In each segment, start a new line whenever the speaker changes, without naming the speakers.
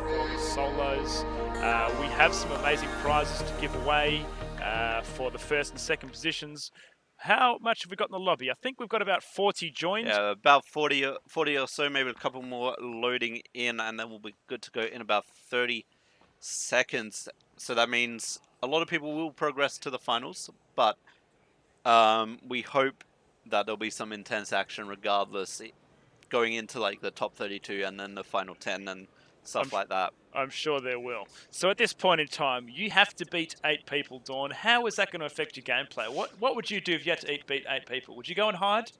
for the solos. We have some amazing prizes to give away for the first and second positions. How much have we got in the lobby? I think we've got about 40 joined.
Yeah, about 40 or so, maybe a couple more loading in, and then we'll be good to go in about 30 seconds. So that means a lot of people will progress to the finals, but we hope that there'll be some intense action regardless, going into like the top 32 and then the final 10 and stuff like that.
I'm sure there will. So at this point in time, you have to beat 8 people, Dawn. How is that going to affect your gameplay? What would you do if you had to beat 8 people? Would you go and hide?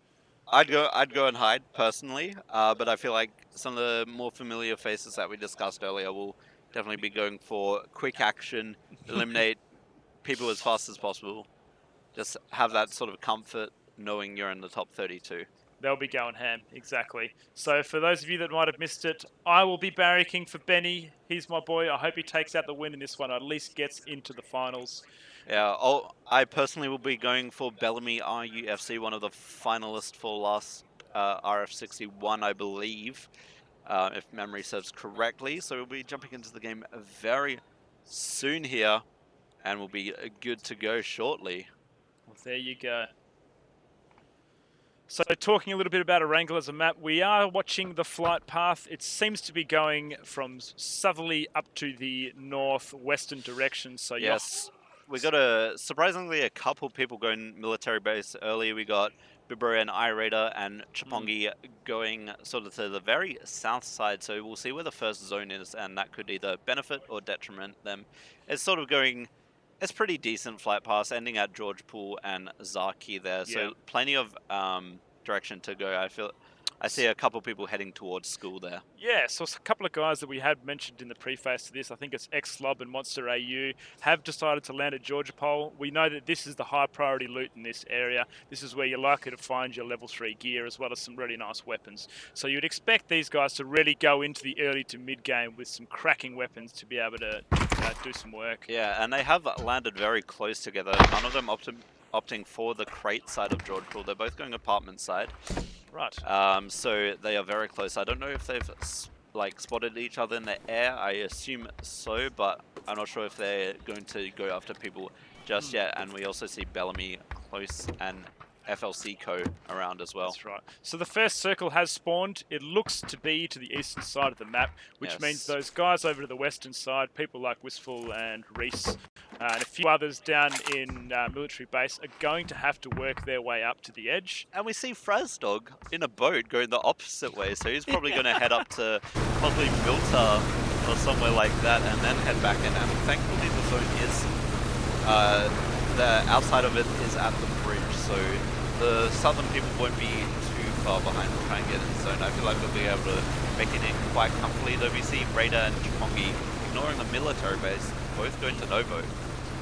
I'd go and hide personally, but I feel like some of the more familiar faces that we discussed earlier will definitely be going for quick action, eliminate people as fast as possible. Just have that sort of comfort knowing you're in the top 32.
They'll be going ham, exactly. So for those of you that might have missed it, I will be barracking for Benny. He's my boy. I hope he takes out the win in this one, or at least gets into the finals.
Yeah, I personally will be going for Bellamy RUFC, one of the finalists for last RF61, I believe, if memory serves correctly. So we'll be jumping into the game very soon here, and we'll be good to go shortly.
Well, there you go. So talking a little bit about Erangel as a map, we are watching the flight path. It seems to be going from southerly up to the northwestern direction. So
yes, we got surprisingly a couple people going military base early. We got Bibra and iRaider and Chapongi going sort of to the very south side. So we'll see where the first zone is, and that could either benefit or detriment them. It's sort of going... It's pretty decent flight pass, ending at George Pool and Zaki there. So plenty of direction to go. I see a couple people heading towards school there.
Yeah, so a couple of guys that we had mentioned in the preface to this, I think it's X-Lob and Monster AU, have decided to land at Georgia Pole. We know that this is the high priority loot in this area. This is where you're likely to find your level 3 gear as well as some really nice weapons. So you'd expect these guys to really go into the early to mid game with some cracking weapons to be able to do some work.
Yeah, and they have landed very close together. None of them opting for the crate side of George Pool. They're both going apartment side.
Right.
So they are very close. I don't know if they've like spotted each other in the air. I assume so, but I'm not sure if they're going to go after people just yet. And we also see Bellamy close and FLC Co around as well.
That's right. So the first circle has spawned. It looks to be to the eastern side of the map, which means those guys over to the western side, people like Wistful and Reese, and a few others down in military base are going to have to work their way up to the edge.
And we see Frazdog in a boat going the opposite way, so he's probably going to head up to possibly Milta or somewhere like that and then head back in. And thankfully the zone is, the outside of it is at the bridge, so the southern people won't be too far behind to try and get in the zone. I feel like they'll be able to make it in quite comfortably, though we see Raider and Chapongi ignoring the military base, both going to no vote.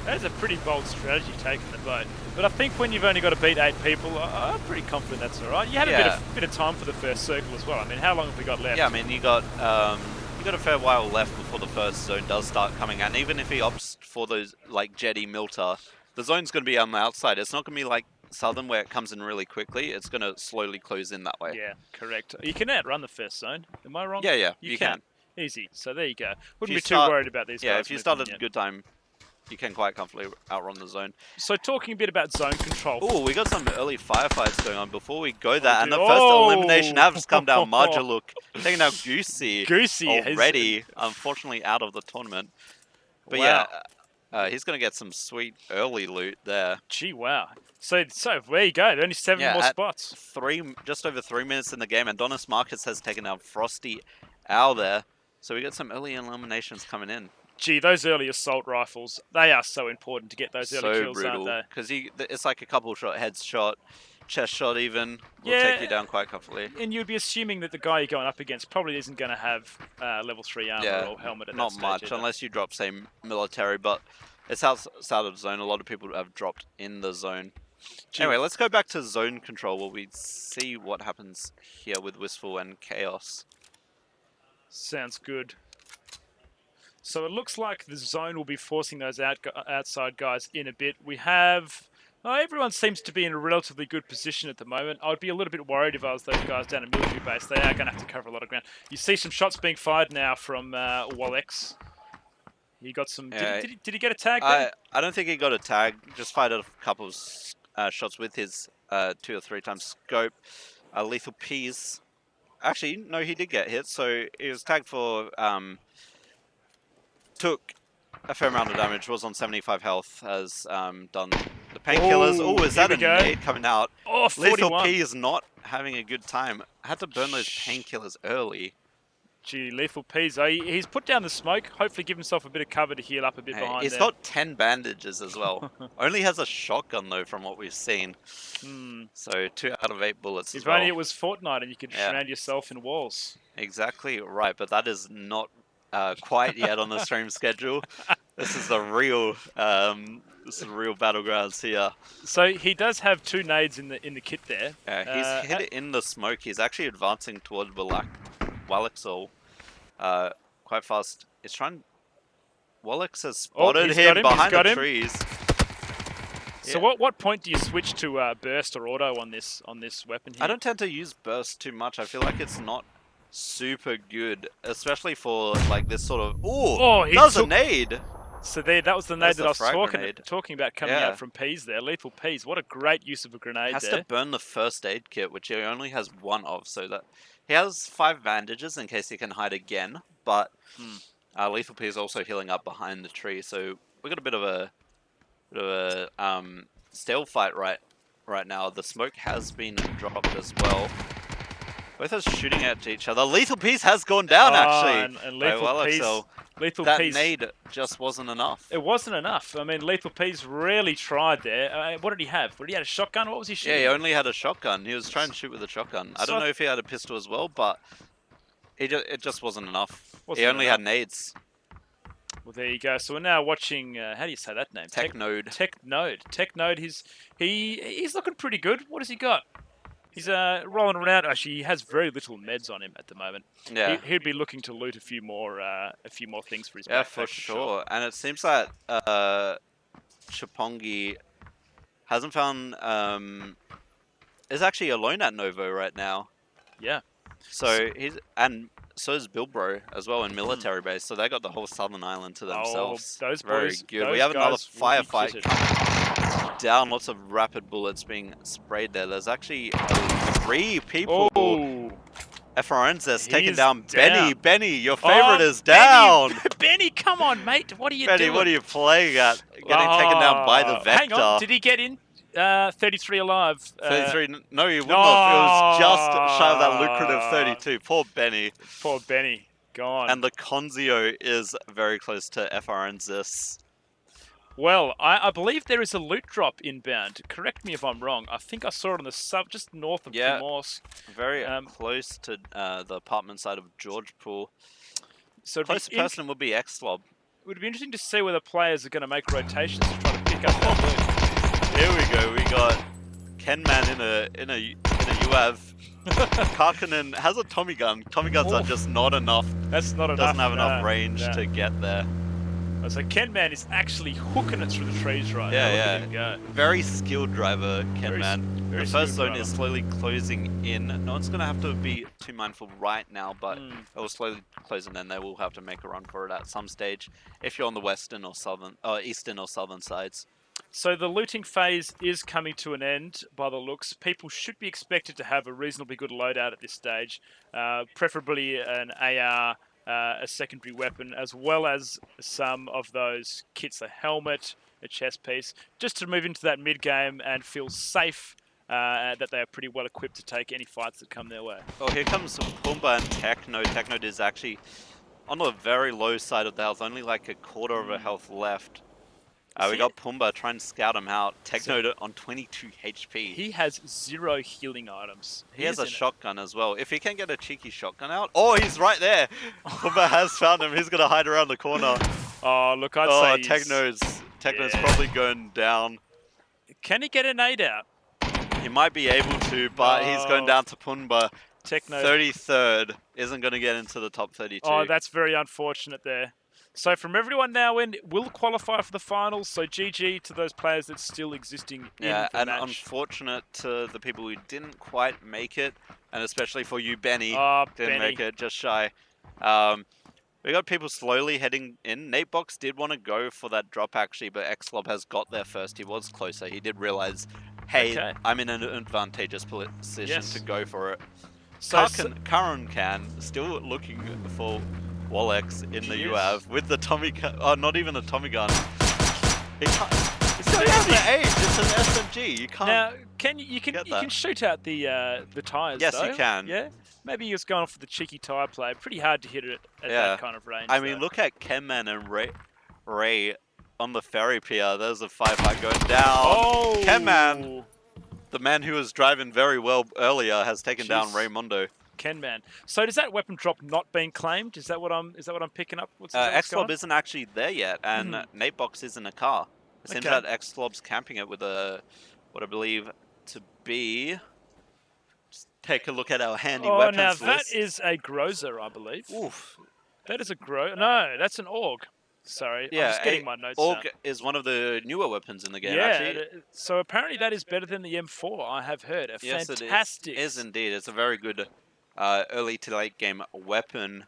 That is a pretty bold strategy, taking the vote. But I think when you've only got to beat 8 people, I'm pretty confident that's all right. You had a bit of time for the first circle as well. I mean, how long have we got left?
Yeah, I mean, you got a fair while left before the first zone does start coming, and even if he opts for those like Jetty Milta, the zone's going to be on the outside. It's not going to be like southern where it comes in really quickly. It's going to slowly close in that way.
Yeah, correct. You can outrun the first zone. Am I wrong?
Yeah,
you can. Easy. So there you go. Wouldn't be too worried about these guys.
Yeah, if you start at a good time, you can quite comfortably outrun the zone.
So talking a bit about zone control.
Oh, we got some early firefights going on. Before we go there, and the first elimination has come down. Marjaluk taking out Goosey. Already, unfortunately, out of the tournament. But yeah, he's going to get some sweet early loot there.
Gee, wow. So there you go. Only 7 more spots.
Just over 3 minutes in the game, and Donis Marcus has taken out Frosty Owl there. So we got some early eliminations coming in.
Gee, those early assault rifles, they are so important to get those early kills, aren't they?
Because it's like a couple shot, headshot, chest shot even, will take you down quite comfortably.
And you'd be assuming that the guy you're going up against probably isn't going to have level 3 armor or helmet at that stage.
Not much, unless you drop, say, military, but it's outside of the zone. A lot of people have dropped in the zone. Anyway, let's go back to zone control where we see what happens here with Wistful and Chaos.
Sounds good. So it looks like the zone will be forcing those outside guys in a bit. We have Oh, everyone seems to be in a relatively good position at the moment. I'd be a little bit worried if I was those guys down at military base. They are going to have to cover a lot of ground. You see some shots being fired now from Walex. He got some. Did he get a tag there?
I don't think he got a tag. Just fired a couple of shots with his 2 or 3 times scope. Lethal Peas. Actually, no, he did get hit. So he was tagged for. Took a fair amount of damage. Was on 75 health. Has done the painkillers. Oh, is that a nade coming out?
Oh, 41.
Lethal P is not having a good time. Had to burn those painkillers early.
Gee, Lethal Peas. He's put down the smoke. Hopefully give himself a bit of cover to heal up a bit behind
He's got 10 bandages as well. Only has a shotgun though from what we've seen. So 2 out of 8 bullets
If only it was Fortnite and you could surround yourself in walls.
Exactly right, but that is not quite yet on the stream schedule. This is the real battlegrounds here.
So he does have 2 nades in the kit there.
Yeah, he's hit it in the smoke. He's actually advancing towards Walex quite fast. He's trying. Walex has spotted him behind the trees.
So what point do you switch to burst or auto on this weapon here?
I don't tend to use burst too much. I feel like it's not super good, especially for like this sort of. Oh, that was a nade.
So that was the nade that I was talking about coming out from Peas there. Lethal Peas. What a great use of a grenade
there. Has to burn the first aid kit, which he only has 1 of, so that he has 5 bandages in case he can hide again. But Lethal P is also healing up behind the tree, so we got a bit of a stale fight right now. The smoke has been dropped as well. Both are shooting at each other. Lethal Peas has gone down actually.
And Lethal Peas,
nade just wasn't enough.
It wasn't enough. I mean, Lethal Peas really tried there. What did he have? He had a shotgun? What was he shooting?
Yeah, he only had a shotgun. He was trying to shoot with a shotgun. I don't know if he had a pistol as well, but it just wasn't enough. He only had nades.
Well, there you go. So we're now watching. How do you say that name?
Technode.
Technode. He's looking pretty good. What has he got? He's rolling around. Actually, he has very little meds on him at the moment.
Yeah,
he'd be looking to loot a few more things for his backpack.
Yeah, for sure. And it seems that Chapongi hasn't found. Is actually alone at Novo right now.
Yeah.
So so is Bilbro as well in military base. So they got the whole southern island to themselves.
Those
very
boys,
good. We have another firefight down. Lots of rapid bullets being sprayed there. There's actually 3 people. FRN's taking down Benny. Benny, your favorite is down.
Benny, come on, mate. What are you doing?
Benny, what are you playing at? Getting taken down by the Vector.
Hang on, did he get in? 33 alive.
33. No, he wouldn't have. It was just shy of that lucrative 32. Poor Benny.
Poor Benny. Gone.
And the Conzio is very close to FRN's.
Well, I believe there is a loot drop inbound. Correct me if I'm wrong. I think I saw it on the just north of Primorsk.
Very close to the apartment side of Georgepool. So closest person would be Xlob.
It would be interesting to see whether players are going to make rotations to try to pick up that loot.
Here we go. We got Kenman in a UAV. Karkinen has a Tommy gun. Tommy guns are just not enough.
That's not enough.
Doesn't have enough range to get there.
So Kenman is actually hooking it through the trees right now.
Yeah. Very skilled driver, Kenman. The first zone is slowly closing in. No one's going to have to be too mindful right now, but it will slowly close in, and they will have to make a run for it at some stage if you're on the western or southern, eastern or southern sides.
So the looting phase is coming to an end by the looks. People should be expected to have a reasonably good loadout at this stage, preferably an AR, a secondary weapon, as well as some of those kits, a helmet, a chest piece, just to move into that mid-game and feel safe that they are pretty well equipped to take any fights that come their way.
Oh, here comes Pumba and Technode. Technode is actually on the very low side of the health, only like a quarter of a health left. We got Pumba trying to scout him out. Technode on 22 HP.
He has 0 healing items.
He has a shotgun as well. If he can get a cheeky shotgun out... Oh, he's right there! Pumba has found him. He's going to hide around the corner.
Oh, look, I'd say
Technode's probably going down.
Can he get a nade out?
He might be able to, but he's going down to Pumba.
Technode.
33rd isn't going to get into the top 32.
Oh, that's very unfortunate there. So from everyone now in, will qualify for the finals. So GG to those players that's still existing in the
and
match.
unfortunate to the people who didn't quite make it, and especially for you, Benny,
Oh,
didn't
Benny.
make it, just shy. We got people slowly heading in. Natebox did want to go for that drop actually, but Xlob has got there first. He was closer. He did realize, hey,
Okay.
I'm in an advantageous position to go for it.
So
Karan can still looking for Wallex in the UAV with the Tommy gun. Oh, not even a Tommy gun. He can't. It's not even the age. It's an SMG. You can't.
Now, you can shoot out the tires.
Yes,
though.
you can.
Yeah. Maybe he was going for the cheeky tire play. Pretty hard to hit it at that kind of range.
I mean, look at Kenman and Ray on the ferry pier. There's a firefight going down.
Oh,
Kenman, the man who was driving very well earlier, has taken down Raymondo.
Kenman. So does that weapon drop not being claimed? Is that what I'm picking up?
Xlob isn't actually there yet, and Natebox is in a car. It seems that Xlob's camping it with what I believe to be. Just take a look at our handy weapons list.
Now that is a Groza, I believe.
Oof.
That is a No, that's an AUG. Sorry, I'm just getting my notes
AUG
down.
is one of the newer weapons in the game, actually.
So apparently that is better than the M4, I have heard. Fantastic.
It is indeed. It's a very good early to late game weapon.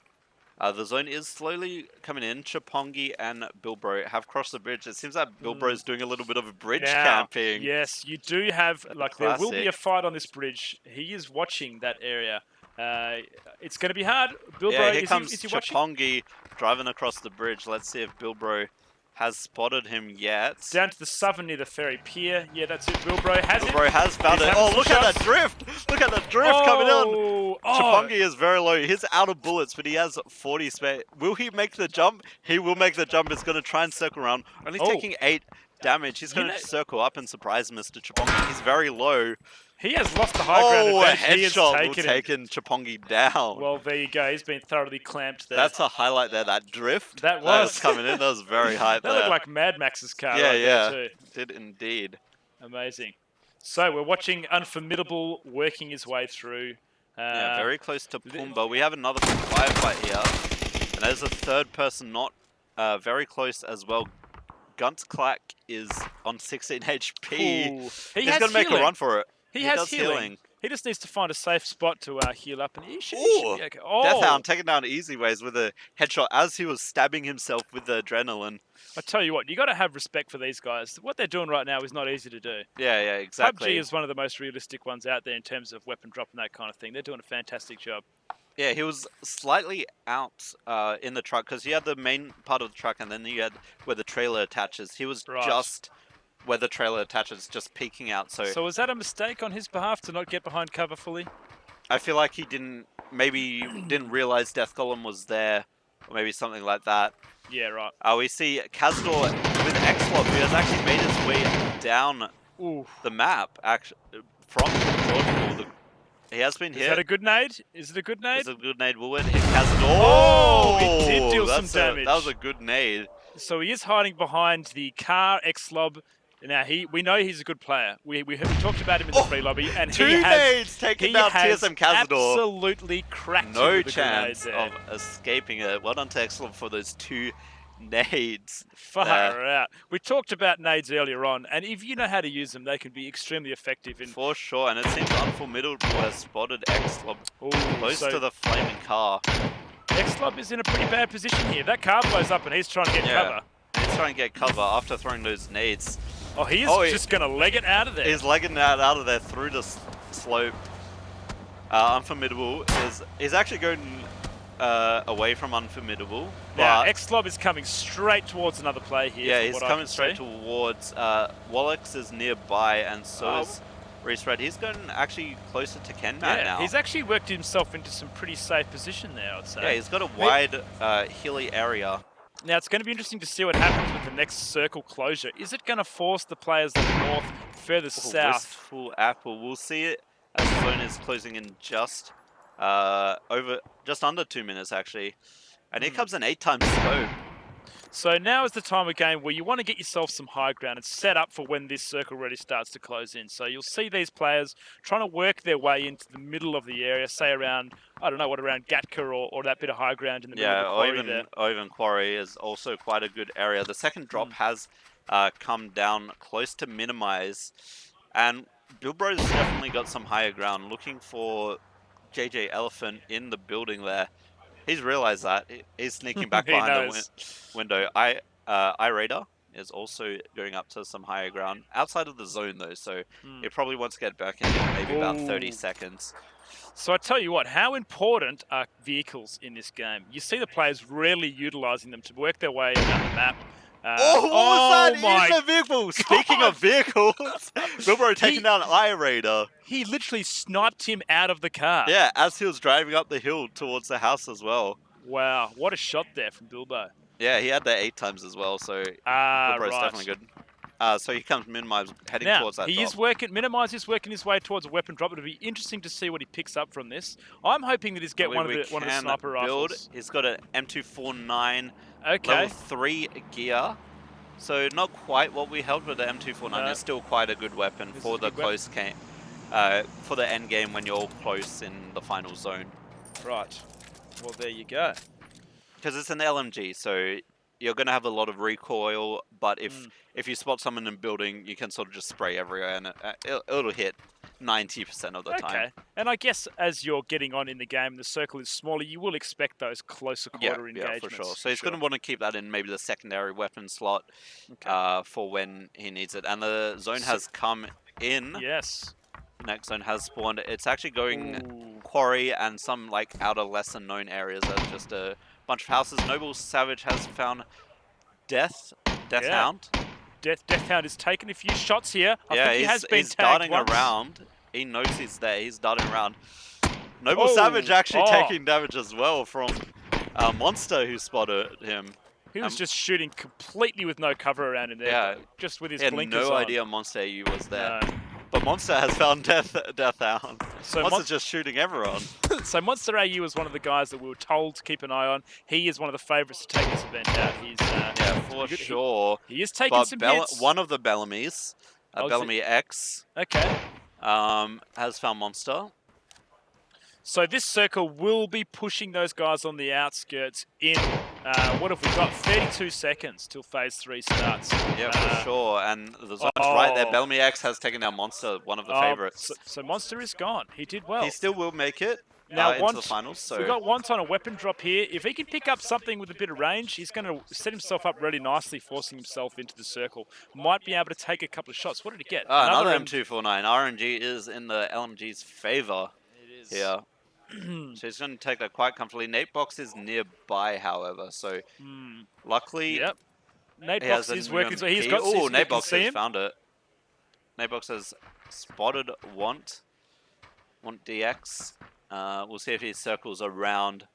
The zone is slowly coming in. Chapongi and Bilbro have crossed the bridge. It seems that Bilbro is doing a little bit of a bridge camping.
Yes, you do have, there will be a fight on this bridge. He is watching that area. It's going to be hard. Bilbro,
here comes
is he watching?
Chapongi driving across the bridge. Let's see if Bilbro has spotted him yet.
Down to the southern near the ferry pier. Yeah, that's it. Bilbro has
Bilbro has found it. Oh, look at that drift! Look at the drift coming on! Chapongi is very low. He's out of bullets, but he has 40 spare. Will he make the jump? He will make the jump. He's going to try and circle around. Only taking 8 damage. He's going to circle up and surprise Mr. Chapongi. He's very low.
He has lost the high ground advantage.
A headshot will taken Chapongi down.
Well, there you go. He's been thoroughly clamped there.
That's a highlight there, that drift.
That was
coming in. That was very high there.
That looked like Mad Max's car there too.
Did indeed.
Amazing. So we're watching Unformidable working his way through.
Very close to Pumba. We have another firefight here. And there's a third person not very close as well. Gunsclack is on 16 HP. He's going to make a run for it.
He has healing. He just needs to find a safe spot to heal up, and he should be okay.
Deathhound taking down easy ways with a headshot as he was stabbing himself with the adrenaline.
I tell you what, you got to have respect for these guys. What they're doing right now is not easy to do.
Yeah, exactly.
PUBG is one of the most realistic ones out there in terms of weapon drop and that kind of thing. They're doing a fantastic job.
Yeah, he was slightly out in the truck because he had the main part of the truck, and then you had where the trailer attaches. He was just where the trailer attaches, just peeking out. So
was that a mistake on his behalf to not get behind cover fully?
I feel like he didn't realize Death Golem was there, or maybe something like that.
Yeah, right.
We see Kazdor with Xlob, who has actually made his way down the map, actually, from Jordan. He has been hit.
Is that a good nade? Is it a good nade?
It's a good nade. Will it hit Kazdor?
Oh, he did deal some damage.
That was a good nade.
So he is hiding behind the car, Xlob. Now, we know he's a good player. We talked about him in the free lobby, and
he has taken down TSM Kazdor.
Absolutely cracked.
No chance of escaping it. Well done to Xlob for those 2 nades.
Far out. We talked about nades earlier on, and if you know how to use them, they can be extremely effective.
For sure, and it seems Unformidable has spotted Xlob close to the flaming car.
Xlob is in a pretty bad position here. That car blows up, and he's trying to get cover.
He's trying to get cover after throwing those nades.
Oh, he is just going to leg it out of there.
He's legging it out of there through the slope. Unformidable is actually going away from Unformidable.
Now, Xlob is coming straight towards another play here.
Yeah, he's coming straight towards. Wallex is nearby, and so is Respread. He's going actually closer to Kenman now.
He's actually worked himself into some pretty safe position there, I'd say.
Yeah, he's got a wide, hilly area.
Now, it's going to be interesting to see what happens with the next circle closure. Is it going to force the players of the north further south?
Wistful Apple. We'll see it as the zone is closing in just under 2 minutes, actually. And here comes an 8-time scope.
So now is the time of game where you want to get yourself some high ground and set up for when this circle really starts to close in. So you'll see these players trying to work their way into the middle of the area, say around, I don't know, what, around Gatka or that bit of high ground in the middle of the quarry there.
Or even Quarry is also quite a good area. The second drop has come down close to minimize, and Bilbro's definitely got some higher ground. Looking for JJ Elephant in the building there. He's realized that. He's sneaking back behind the window. iRaider is also going up to some higher ground. Outside of the zone, though, so he probably wants to get back in maybe about 30 seconds.
So I tell you what, how important are vehicles in this game? You see the players rarely utilising them to work their way around the map.
What was that?
My
In the vehicle!
God.
Speaking of vehicles, Bilbro taking down iRaider.
He literally sniped him out of the car.
Yeah, as he was driving up the hill towards the house as well.
Wow, what a shot there from Bilbo.
Yeah, he had that 8 times as well, so Bilbro's definitely good. So he comes minimize, heading towards that drop.
Minimize is working his way towards a weapon drop. It'll be interesting to see what he picks up from this. I'm hoping that he's get one of the sniper rifles.
He's got an M249
okay.
level 3 gear. So not quite what we held, but the M249 is still quite a good weapon for the close game, for the end game when you're all close in the final zone.
Right. Well, there you go.
Because it's an LMG, so you're going to have a lot of recoil, but if you spot someone in building, you can sort of just spray everywhere, and it'll hit 90% of the time.
Okay. And I guess as you're getting on in the game, the circle is smaller, you will expect those closer quarter engagements.
Yeah, for sure. So he's going to want to keep that in maybe the secondary weapon slot for when he needs it. And the zone has come in.
Yes.
Next zone has spawned. It's actually going quarry and some like outer lesser known areas. There's just a bunch of houses. Noble Savage has found Death Hound.
Death Hound has taken a few shots here. I think he has been
he's darting around. He knows he's there. He's darting around. Noble Savage actually taking damage as well from Monster who spotted him.
He was just shooting completely with no cover around him there. Just with his blinkers on.
He had no idea Monster AU was there. No. But Monster has found Death Hound. So Monster's just shooting everyone.
So Monster AU was one of the guys that we were told to keep an eye on. He is one of the favourites to take this event out. He's
yeah, for sure.
He is taking some hits.
One of the Bellamy's, Bellamy X, has found Monster.
So this circle will be pushing those guys on the outskirts in, what have we got, 32 seconds till phase 3 starts.
Yeah, for sure, and the zone's right there. Bellamy X has taken down Monster, one of the favourites.
So Monster is gone. He did well.
He still will make it
now
into the finals. So
we've got Want on a weapon drop here. If he can pick up something with a bit of range, he's going to set himself up really nicely, forcing himself into the circle. Might be able to take a couple of shots. What did he get?
Another M249. RNG is in the LMG's favour here. So he's going to take that quite comfortably. Natebox is nearby, however, so luckily...
Yep. Natebox is working, so he's got...
Oh, Natebox has found it. Natebox has spotted Want DX. We'll see if he circles around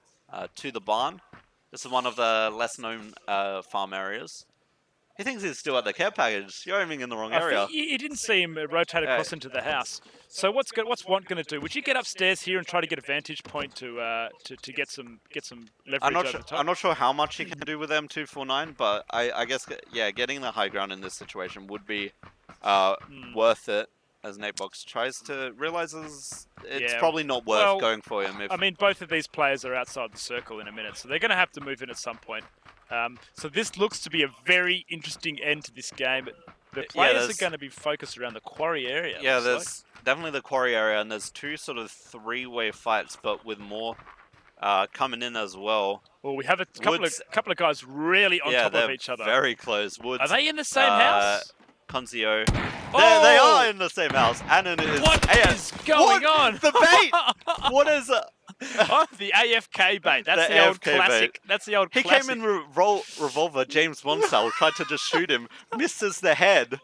to the barn. This is one of the less known farm areas. He thinks he's still at the care package. You're aiming in the wrong area.
You didn't see him rotate across into the house. So what's Want going to do? Would you get upstairs here and try to get a vantage point to get some leverage over the top?
I'm not sure how much he can do with M249, but I guess getting the high ground in this situation would be worth it. As Natebox tries to realizes it's probably not worth going for him.
I mean, both of these players are outside the circle in a minute, so they're going to have to move in at some point. So this looks to be a very interesting end to this game. The players are going to be focused around the quarry area.
Yeah, there's definitely the quarry area, and there's two sort of three-way fights, but with more coming in as well.
Well, we have a couple of guys really on top of each other.
Very close. Woods.
Are they in the same house?
Conzio. They are in the same house. Annan is...
What is going on?
The bait! What is it?
The AFK bait. That's the old classic.
Bait.
That's the old
classic. He came in revolver, James Bond style, tried to just shoot him, misses the head,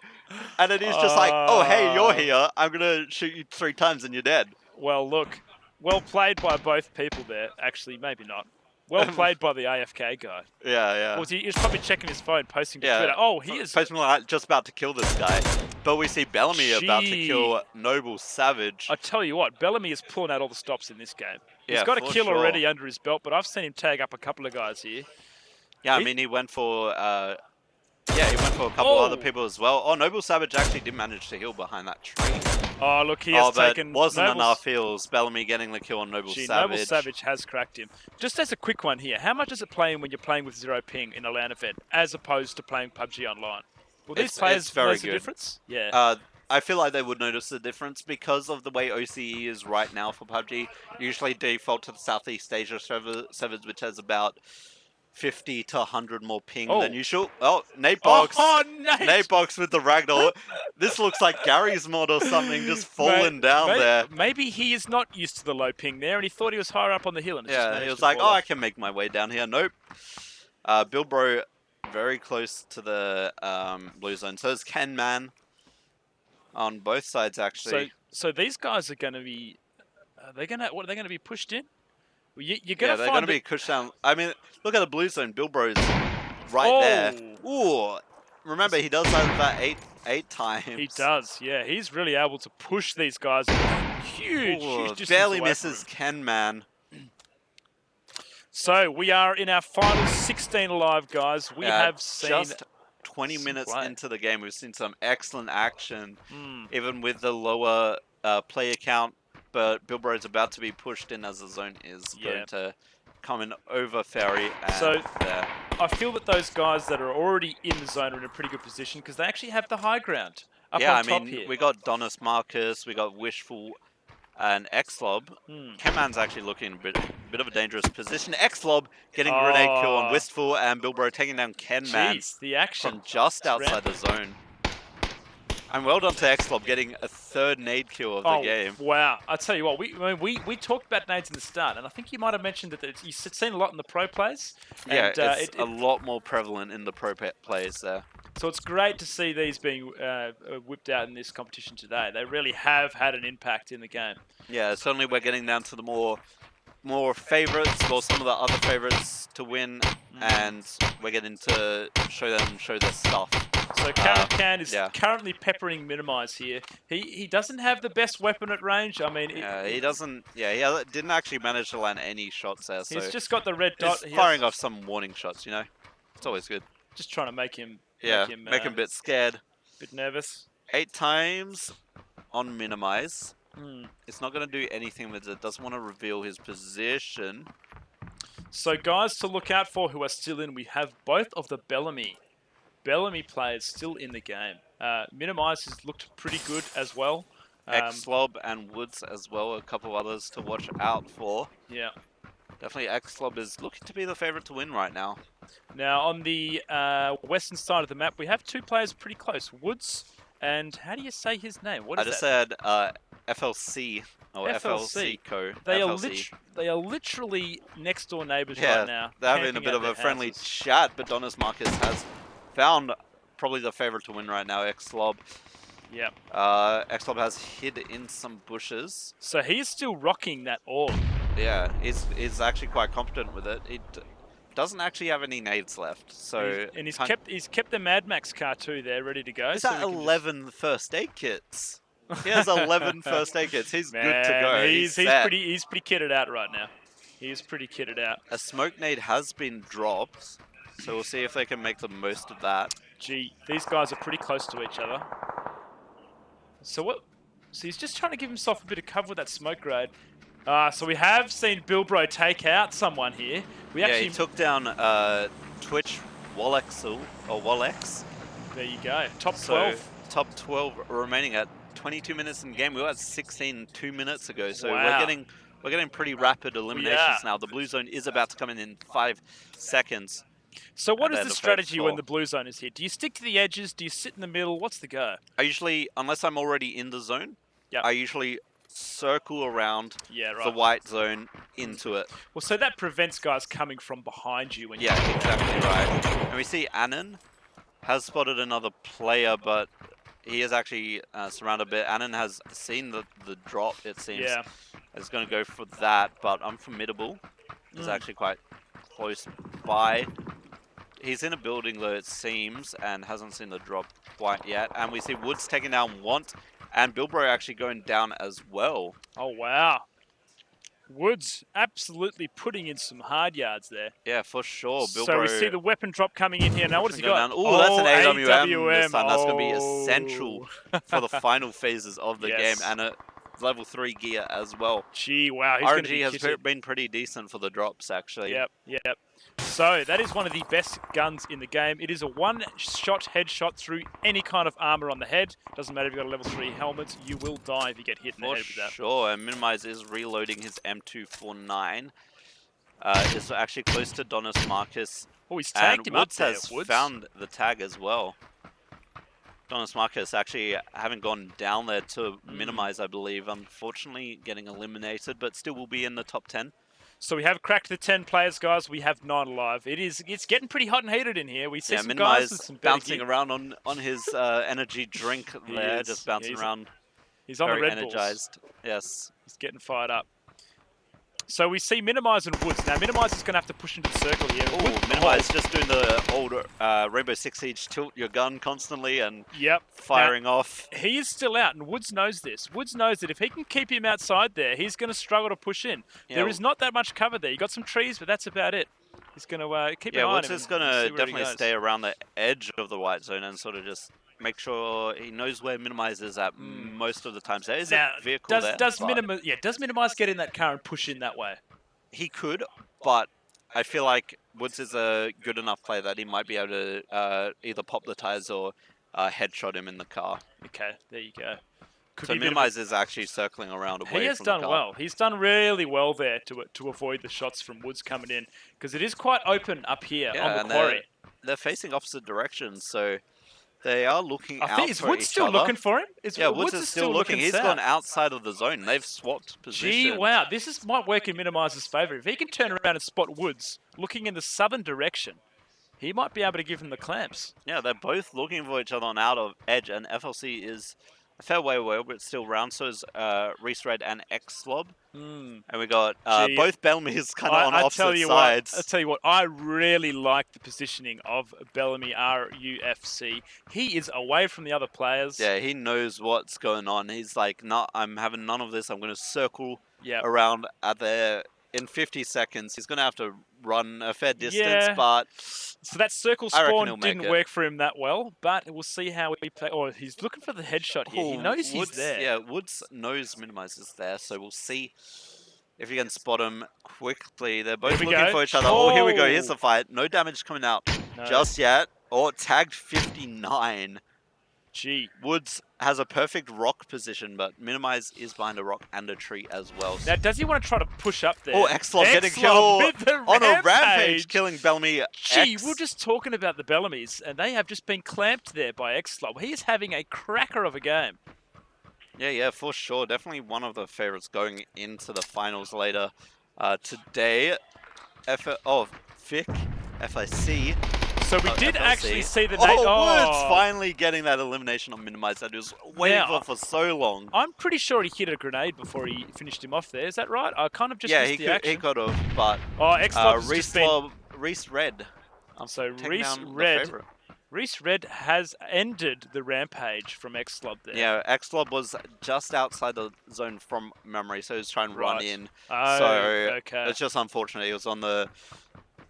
and then he's just like, oh, hey, you're here. I'm going to shoot you 3 times and you're dead.
Well, look. Well played by both people there. Actually, maybe not. Well played by the AFK guy.
Yeah.
Well, he was probably checking his phone, posting to Twitter. Oh, he is...
Posting like, just about to kill this guy. But we see Bellamy about to kill Noble Savage.
I tell you what, Bellamy is pulling out all the stops in this game. He's got a kill already under his belt, but I've seen him tag up a couple of guys here.
Yeah, I mean, he went for... yeah, he went for a couple other people as well. Oh, Noble Savage actually did manage to heal behind that tree.
Oh, look, he has taken...
but wasn't
Noble's...
enough heals. Bellamy getting the kill on Noble Savage.
Noble Savage has cracked him. Just as a quick one here, how much does it play in when you're playing with 0 ping in a LAN event, as opposed to playing PUBG online? Will these players notice the difference? Yeah.
I feel like they would notice the difference because of the way OCE is right now for PUBG. Usually default to the Southeast Asia servers, which has about 50 to 100 more ping than usual. Oh, Nate Box.
Oh, Nate!
Nate Box with the ragdoll. This looks like Gary's mod or something, just falling down there.
Maybe he is not used to the low ping there, and he thought he was higher up on the hill. And
yeah, he was like, oh, I can make my way down here. Nope. Bilbro very close to the blue zone. So is Ken Man on both sides, actually.
So these guys are going to be... What are they going to be pushed in? Well, you're
they're going to be pushed down. I mean, look at the blue zone. Bilbro's right there. Ooh. Remember, he does that eight times.
He does, yeah. He's really able to push these guys huge distance
barely
away
misses Ken Man.
So we are in our final 16 alive, guys. We have seen...
Just 20 minutes into the game, we've seen some excellent action, even with the lower player count. But Bilbro is about to be pushed in as the zone is going to come in over Ferry. And
I feel that those guys that are already in the zone are in a pretty good position because they actually have the high ground up on top here.
We got Donis Marcus, we got Wishful and Xlob. Keman's actually looking a bit of a dangerous position. Xlob getting grenade kill on Wistful, and Bilbro taking down Kenman
the action
from just outside the zone. And well done to Xlob getting a third nade kill of the game.
Wow. I tell you what, we talked about nades in the start, and I think you might have mentioned that you've seen a lot in the pro plays.
Yeah,
and,
it's a lot more prevalent in the pro plays there.
So it's great to see these being whipped out in this competition today. They really have had an impact in the game.
Yeah, certainly we're getting down to the more favorites, or some of the other favorites to win, and we're getting to show their stuff.
So Karakan is currently peppering Minimize here. He doesn't have the best weapon at range. I mean,
he doesn't. Yeah, he didn't actually manage to land any shots there. So
he's just got the red dot.
He's firing off some warning shots. You know, it's always good.
Just trying to make him.
Make him a bit scared.
Bit nervous.
8 times on Minimize. It's not going to do anything with it. Doesn't want to reveal his position.
So guys to look out for who are still in, we have both of the Bellamy players still in the game. Minimize has looked pretty good as well.
Xlob and Woods as well, a couple others to watch out for.
Yeah.
Definitely Xlob is looking to be the favorite to win right now.
Now on the western side of the map, we have 2 players pretty close. Woods and, how do you say his name? What is that?
I just said FLC. Or FLC Co.
They are literally next door neighbors right now.
They're having a bit of a friendly chat, but Donis Marcus has found probably the favorite to win right now, Xlob.
Yeah.
Xlob has hid in some bushes.
So he's still rocking that orb.
Yeah, he's actually quite confident with it. He doesn't actually have any nades left. So
he's kept the Mad Max car too there, ready to go.
Is that 11 first aid kits? He has 11 first aid kits. He's good to go.
He's pretty kitted out right now. He is pretty kitted out.
A smoke nade has been dropped, so we'll see if they can make the most of that.
Gee, these guys are pretty close to each other. So he's just trying to give himself a bit of cover with that smoke grenade. So we have seen Bilbro take out someone here.
He took down Twitch Wolex or Wolex.
There you go. Top 12.
So, top 12 remaining at 22 minutes in the game. We were at 16 2 minutes ago, so we're getting pretty rapid eliminations now. The blue zone is about to come in 5 seconds.
So what is the strategy when the blue zone is here? Do you stick to the edges? Do you sit in the middle? What's the go?
I usually, unless I'm already in the zone, I usually circle around the white zone into it.
Well, so that prevents guys coming from behind you when you
exactly right. And we see Annan has spotted another player, but he is actually surrounded a bit. Annan has seen the drop, it seems.
Yeah.
Is going to go for that, but Unformidable is actually quite close by. He's in a building, though, it seems, and hasn't seen the drop quite yet. And we see Woods taking down Want, and Bilbro actually going down as well.
Oh, wow. Woods absolutely putting in some hard yards there.
Yeah, for sure.
So we see the weapon drop coming in here. Now what has he got?
Oh, that's an AWM this time.
Oh.
That's going to be essential for the final phases of the game.
Yes.
And a level 3 gear as well.
Gee, wow. He's
RNG has
kitted.
been pretty decent for the drops, actually.
Yep. So that is one of the best guns in the game. It is a one-shot headshot through any kind of armor on the head. Doesn't matter if you've got a level 3 helmet. You will die if you get hit in the head with that.
For sure. And Minimize is reloading his M249. Is actually close to Donis Marcus.
Oh, he's tagged him up there.
Woods has found the tag as well. Donis Marcus actually haven't gone down there to Minimize, I believe. Unfortunately, getting eliminated, but still will be in the top 10.
So we have cracked the 10 players, guys. We have 9 alive. It's getting pretty hot and heated in here. We see some guys with some
bouncing around on his energy drink there, just bouncing around.
He's on the Red
energized.
Bulls.
Yes.
He's getting fired up. So we see Minimize and Woods. Now Minimize is going to have to push into the circle here.
Oh, Minimize just doing the old Rainbow Six Siege tilt your gun constantly and firing off.
He is still out, and Woods knows this. Woods knows that if he can keep him outside there, he's going to struggle to push in. Yeah. There is not that much cover there. You got some trees, but that's about it. He's going to keep an eye on him.
Woods is going to definitely stay around the edge of the white zone and sort of just make sure he knows where Minimize is at most of the times. There is a vehicle there.
Does Minimize get in that car and push in that way?
He could, but I feel like Woods is a good enough player that he might be able to either pop the tires or headshot him in the car.
Okay, there you go.
So Minimize is actually circling around away from the car.
He has done well. He's done really well there to avoid the shots from Woods coming in, because it is quite open up here on the quarry.
They're facing opposite directions, so they are looking out for each other.
Is Woods still looking for him?
Woods is still looking. He's gone outside of the zone. They've swapped positions.
Gee, wow. This might work in Minimize's favour. If he can turn around and spot Woods looking in the southern direction, he might be able to give him the clamps.
Yeah, they're both looking for each other on out of edge, and FLC is a fair way away, but still round. So is Reese Red and X-Slob. And we got both Bellamy's kind of on opposite sides.
I'll tell you what, I really like the positioning of Bellamy RUFC. He is away from the other players.
Yeah, he knows what's going on. He's like, no, I'm having none of this. I'm going to circle around at the... In 50 seconds, he's going to have to run a fair distance, but...
So that circle spawn didn't work for him that well, but we'll see how he plays. Oh, he's looking for the headshot here. He knows he's there.
Yeah, Woods knows Minimize is there, so we'll see if he can spot him quickly. They're both looking for each other. Oh, here we go. Here's the fight. No damage coming out just yet. Oh, tagged 59.
Gee.
Woods has a perfect rock position, but Minimize is behind a rock and a tree as well.
Now, does he want to try to push up there?
Oh, X-Slob getting killed on a rampage, killing Bellamy.
Gee, we're just talking about the Bellamys, and they have just been clamped there by X-Slob. He is having a cracker of a game.
Yeah, for sure. Definitely one of the favorites going into the finals later today. FIC.
So we did actually see the...
Woods finally getting that elimination on Minimize that he was waiting for so long.
I'm pretty sure he hit a grenade before he finished him off there. Is that right? I kind of just missed the action.
He could have, but... Reese Red.
So Reese Red has ended the rampage from X-Slob there.
Yeah, X-Slob was just outside the zone from memory, so he was trying to run in. It's just unfortunate. He was on the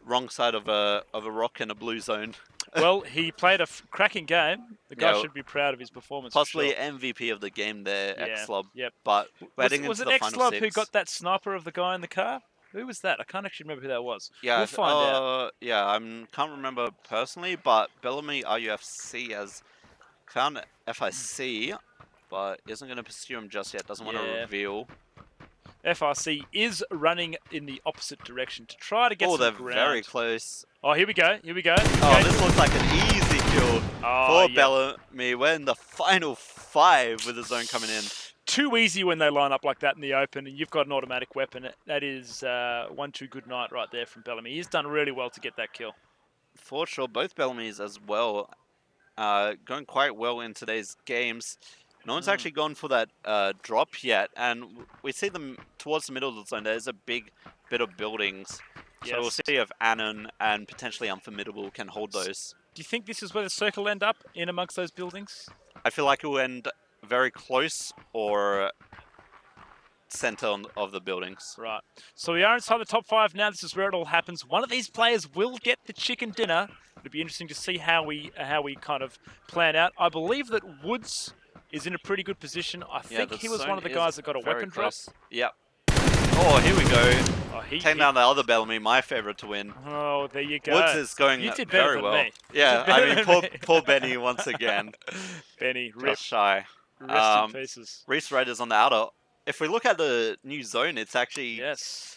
wrong side of a rock in a blue zone.
Well, he played a cracking game. The guy should be proud of his performance.
Possibly MVP of the game there, X-Slob.
Yep.
But
was it X-Slob who got that sniper of the guy in the car? Who was that? I can't actually remember who that was.
Yeah,
we'll find out.
Yeah, I can't remember personally, but Bellamy RUFC has found FIC, but isn't going to pursue him just yet. Doesn't want to reveal.
FRC is running in the opposite direction to try to get some ground.
Oh, they're very close.
Oh, here we go. Here we go.
Oh, this looks like an easy kill for Bellamy. We're in the final 5 with the zone coming in.
Too easy when they line up like that in the open, and you've got an automatic weapon. That is one too good night right there from Bellamy. He's done really well to get that kill.
For sure, both Bellamy's as well, going quite well in today's games. No one's actually gone for that drop yet, and we see them towards the middle of the zone. There's a big bit of buildings, so we'll see if Anon and potentially Unformidable can hold those.
Do you think this is where the circle end up, in amongst those buildings?
I feel like it will end very close or center of the buildings.
Right. So we are inside the top 5 now. This is where it all happens. One of these players will get the chicken dinner. It'll be interesting to see how we kind of plan out. I believe that Woods is in a pretty good position. I think he was one of the guys that got a weapon drop.
Yep. Oh, here we go.
Oh,
Taking down the other Bellamy, my favorite to win.
Oh, there you go.
Woods is going
you did
very
than
well.
Me.
Yeah, I mean, poor Benny once again.
Benny, rip.
Just shy.
Rest in pieces.
Reese Red is on the outer. If we look at the new zone, it's actually it's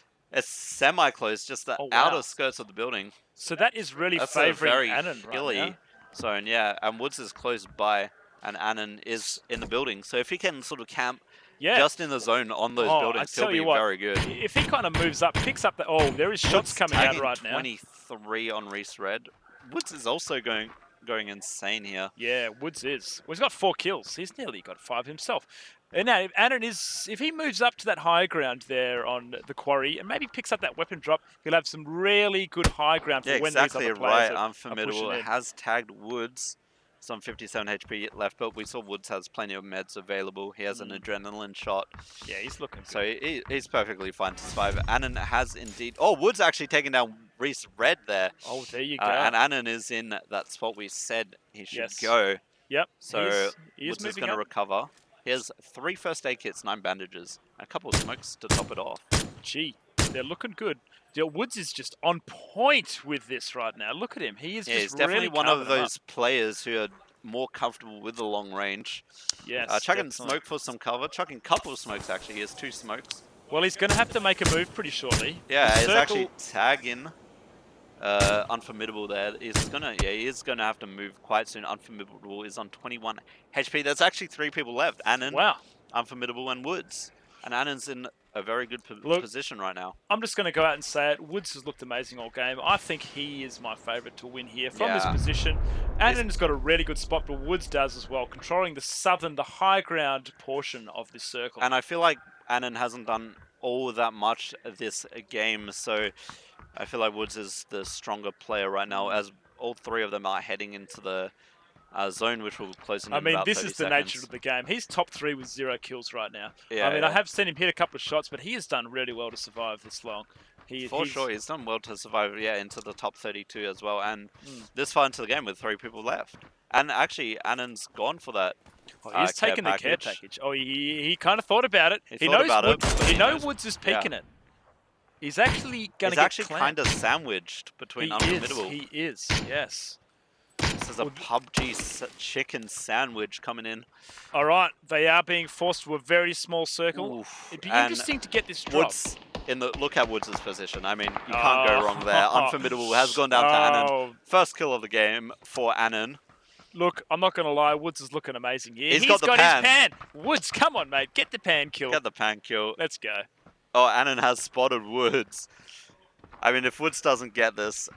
semi-close, just the outer skirts of the building.
So that is really favouring Annan right now.
Zone, yeah. And Woods is close by, and Annan is in the building. So if he can sort of camp just in the zone on those buildings, he'll be very good.
If he kind of moves up, picks up the... Oh, there is shots coming out right now.
23 on Reese Red. Woods is also going insane here.
Yeah, Woods is. Well, he's got 4 kills. He's nearly got 5 himself. And now, Annan is... If he moves up to that high ground there on the quarry and maybe picks up that weapon drop, he'll have some really good high ground for when these other players are
Unformidable has tagged Woods. On 57 HP left, but we saw Woods has plenty of meds available. He has an adrenaline shot.
Yeah, he's looking good.
So he's perfectly fine to survive. Annan has indeed... Oh, Woods actually taking down Reese Red there.
Oh, there you go.
And Annan is in that spot we said he should go.
Yep.
So Woods is going to recover. He has 3 first aid kits, 9 bandages, and a couple of smokes to top it off.
Gee, they're looking good. Woods is just on point with this right now. Look at him. He is
he's definitely one of those players who are more comfortable with the long range.
Yes.
Chucking smoke for some cover. Chucking a couple of smokes, actually. He has 2 smokes.
Well, he's going to have to make a move pretty shortly.
Yeah, he's actually tagging Unformidable there. He is going to have to move quite soon. Unformidable is on 21 HP. There's actually 3 people left. Annan, Unformidable, and Woods. And Annan's in a very good position right now.
I'm just going to go out and say it. Woods has looked amazing all game. I think he is my favourite to win here from this position. Annan's got a really good spot, but Woods does as well, controlling the high ground portion of this circle.
And I feel like Annan hasn't done all that much this game, so I feel like Woods is the stronger player right now, as all 3 of them are heading into the zone, which will close in about 30 seconds.
This is the nature of the game. He's top 3 with 0 kills right now.
Yeah,
I have seen him hit a couple of shots, but he has done really well to survive this long.
For sure, he's done well to survive, into the top 32 as well, and this far into the game with 3 people left. And actually, Annan's gone for that.
He's taken the care package. Oh, he kind of thought about it. He knows Woods is peeking it. He's actually going to get
He's actually kind of sandwiched between Unformidable.
He is, yes.
This is a PUBG chicken sandwich coming in.
All right, they are being forced to a very small circle.
Oof.
It'd be interesting to get this drop.
Woods look at Woods' position. I mean, you can't go wrong there. Unformidable has gone down to Annan. First kill of the game for Annan.
Look, I'm not going to lie. Woods is looking amazing here.
He's got his
pan. Woods, come on, mate. Get the pan kill.
Get the pan kill.
Let's go.
Oh, Annan has spotted Woods. I mean, if Woods doesn't get this,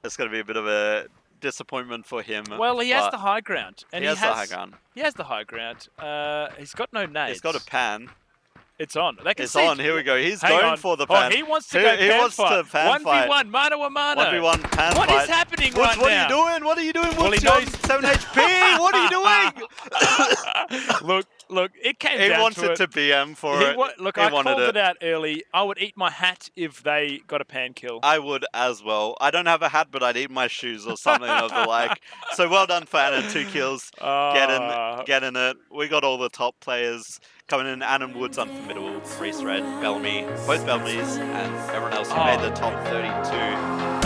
it's going to be a bit of a disappointment for him.
Well, he has the high ground. And
he has the high ground.
He has the high ground. He's got no nades.
He's got a pan.
It's on.
It's on. Here we go. He's going for the pan.
Oh, he wants to go pan fight. 1v1, mano a mano.
1v1 pan fight.
What is happening right now?
What are you doing? What are you doing? Woods, you're on 7 HP. What are you doing?
Look, it came down to it.
He wanted to BM for it.
Look, I called it out early. I would eat my hat if they got a pan kill.
I would as well. I don't have a hat, but I'd eat my shoes or something of the like. So well done for Annan. 2 kills. Get in it. We got all the top players coming in. Annan, Woods, Unformidable, Reese Red, Bellamy, both Bellamy's, and everyone else who made the top 32.